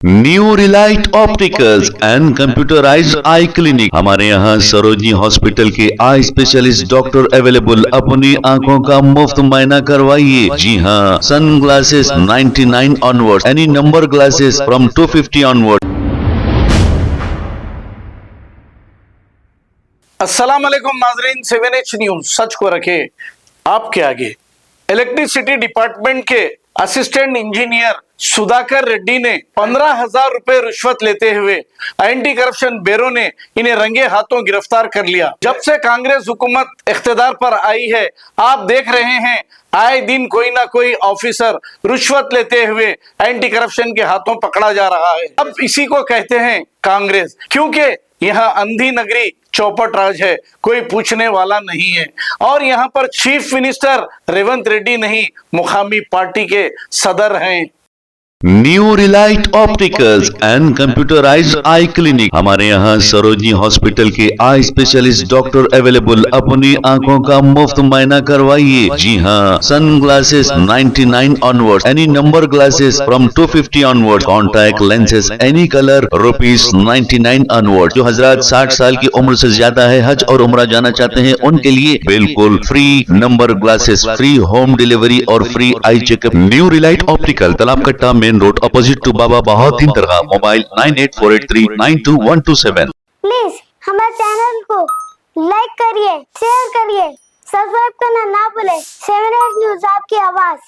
New Relight opticals and computerised I clinic. हमारे यहाँ Sarojini hospital के आई स्पेशलिस्ट डॉक्टर अवेलेबल। अपनी आंखों का मुफ्त मुआयना करवाइए। जी हाँ, sun glasses 99 onward, any number glasses from 250 onward. अस्सलाम वालेकुम नाजरीन, 7H न्यूज सच को रखे आपके आगे। इलेक्ट्रिसिटी डिपार्टमेंट के असिस्टेंट इंजीनियर सुधाकर रेड्डी ने 15,000 रुपए रिश्वत लेते हुए एंटी करप्शन ब्यूरो ने इन्हें रंगे हाथों गिरफ्तार कर लिया। जब से कांग्रेस हुकूमत इख्तिदार पर आई है, आप देख रहे हैं आए दिन कोई ना कोई ऑफिसर रिश्वत लेते हुए एंटी करप्शन के हाथों पकड़ा जा रहा है। अब इसी को कहते हैं कांग्रेस, क्योंकि यहाँ अंधी नगरी चौपट राज है, कोई पूछने वाला नहीं है। और यहाँ पर चीफ मिनिस्टर रेवंत रेड्डी नहीं, मुकामी पार्टी के सदर हैं। New Relight opticals and computerised I clinic. हमारे यहाँ सरोजनी हॉस्पिटल के आई स्पेशलिस्ट डॉक्टर अवेलेबल। अपनी आंखों का मुफ्त मुआयना करवाइए। जी हाँ, sun glasses 99 onward, any number glasses from 250 onward. Contact lenses any colour ₹99 onward. जो हजरात 60 साल की उम्र से ज्यादा है, हज और उम्रा जाना चाहते हैं, उनके लिए बिल्कुल free number glasses, free home delivery और free eye checkup. New Relight Optical, Talab Katta, main road, opposite to Baba Bahauddin Dargah. Mobile 9848392127। Please हमारे चैनल को लाइक करिए, शेयर करिए, सब्सक्राइब करना ना भूले। 7H न्यूज आपकी आवाज।